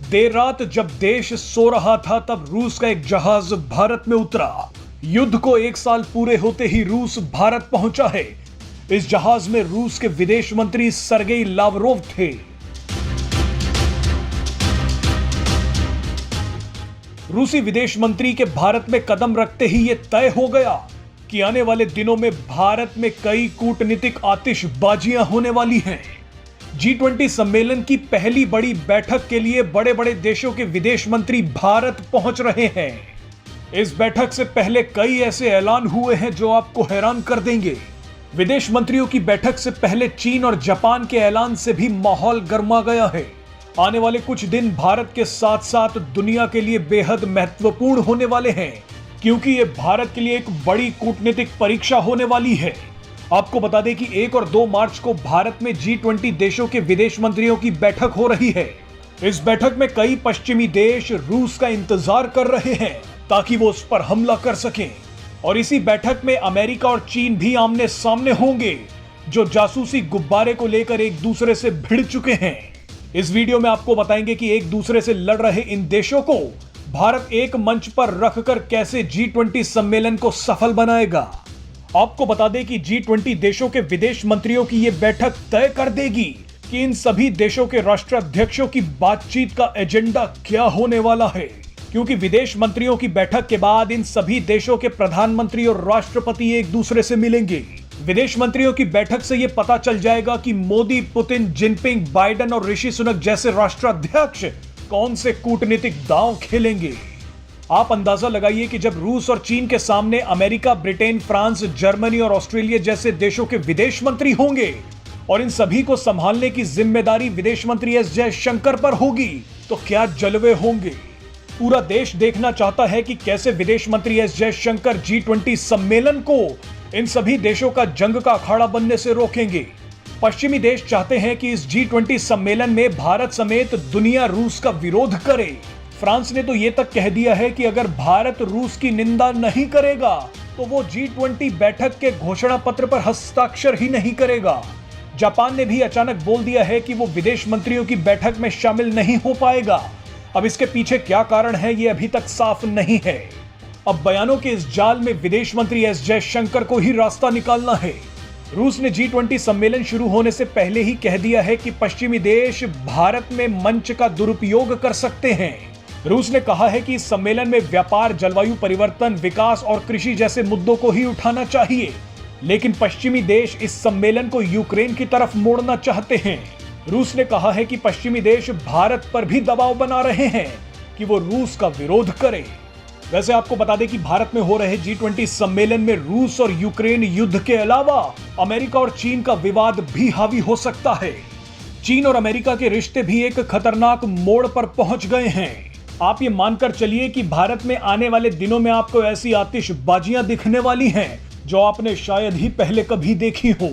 देर रात जब देश सो रहा था तब रूस का एक जहाज भारत में उतरा। युद्ध को 1 साल पूरे होते ही रूस भारत पहुंचा है। इस जहाज में रूस के विदेश मंत्री सर्गेई लावरोव थे। रूसी विदेश मंत्री के भारत में कदम रखते ही यह तय हो गया कि आने वाले दिनों में भारत में कई कूटनीतिक आतिशबाजियां होने वाली हैं। G20 सम्मेलन की पहली बड़ी बैठक के लिए बड़े बड़े देशों के विदेश मंत्री भारत पहुंच रहे हैं। इस बैठक से पहले कई ऐसे ऐलान हुए हैं जो आपको हैरान कर देंगे। विदेश मंत्रियों की बैठक से पहले चीन और जापान के ऐलान से भी माहौल गर्मा गया है। आने वाले कुछ दिन भारत के साथ साथ दुनिया के लिए बेहद महत्वपूर्ण होने वाले हैं, क्योंकि ये भारत के लिए एक बड़ी कूटनीतिक परीक्षा होने वाली है। आपको बता दें कि 1 और 2 मार्च को भारत में G20 देशों के विदेश मंत्रियों की बैठक हो रही है। इस बैठक में कई पश्चिमी देश रूस का इंतजार कर रहे हैं ताकि वो उस पर हमला कर सकें, और इसी बैठक में अमेरिका और चीन भी आमने सामने होंगे, जो जासूसी गुब्बारे को लेकर एक दूसरे से भिड़ चुके हैं। इस वीडियो में आपको बताएंगे कि एक दूसरे से लड़ रहे इन देशों को भारत एक मंच पर रखकर कैसे G20 सम्मेलन को सफल बनाएगा। आपको बता दें कि G20 देशों के विदेश मंत्रियों की यह बैठक तय कर देगी कि इन सभी देशों के राष्ट्राध्यक्षों की बातचीत का एजेंडा क्या होने वाला है, क्योंकि विदेश मंत्रियों की बैठक के बाद इन सभी देशों के प्रधानमंत्री और राष्ट्रपति एक दूसरे से मिलेंगे। विदेश मंत्रियों की बैठक से यह पता चल जाएगा कि मोदी, पुतिन, जिनपिंग, बाइडेन और ऋषि सुनक जैसे राष्ट्राध्यक्ष कौन से कूटनीतिक दांव खेलेंगे। आप अंदाजा लगाइए कि जब रूस और चीन के सामने अमेरिका, ब्रिटेन, फ्रांस, जर्मनी और ऑस्ट्रेलिया जैसे देशों के विदेश मंत्री होंगे और इन सभी को संभालने की जिम्मेदारी विदेश मंत्री एस जयशंकर पर होगी, तो क्या जलवे होंगे। पूरा देश देखना चाहता है कि कैसे विदेश मंत्री एस जयशंकर G20 सम्मेलन को इन सभी देशों का जंग का अखाड़ा बनने से रोकेंगे। पश्चिमी देश चाहते हैं कि इस G20 सम्मेलन में भारत समेत दुनिया रूस का विरोध करे। फ्रांस ने तो ये तक कह दिया है कि अगर भारत रूस की निंदा नहीं करेगा तो वो G20 बैठक के घोषणा पत्र पर हस्ताक्षर ही नहीं करेगा। जापान ने भी अचानक बोल दिया है कि वो विदेश मंत्रियों की बैठक में शामिल नहीं हो पाएगा। अब इसके पीछे क्या कारण है ये अभी तक साफ नहीं है। अब बयानों के इस जाल में विदेश मंत्री एस जयशंकर को ही रास्ता निकालना है। रूस ने G20 सम्मेलन शुरू होने से पहले ही कह दिया है कि पश्चिमी देश भारत में मंच का दुरुपयोग कर सकते हैं। रूस ने कहा है कि इस सम्मेलन में व्यापार, जलवायु परिवर्तन, विकास और कृषि जैसे मुद्दों को ही उठाना चाहिए, लेकिन पश्चिमी देश इस सम्मेलन को यूक्रेन की तरफ मोड़ना चाहते हैं। रूस ने कहा है कि पश्चिमी देश भारत पर भी दबाव बना रहे हैं कि वो रूस का विरोध करे। वैसे आपको बता दें कि भारत में हो रहे G20 सम्मेलन में रूस और यूक्रेन युद्ध के अलावा अमेरिका और चीन का विवाद भी हावी हो सकता है। चीन और अमेरिका के रिश्ते भी एक खतरनाक मोड़ पर पहुंच गए हैं। आप ये मानकर चलिए कि भारत में आने वाले दिनों में आपको ऐसी आतिशबाजियां दिखने वाली हैं जो आपने शायद ही पहले कभी देखी हो।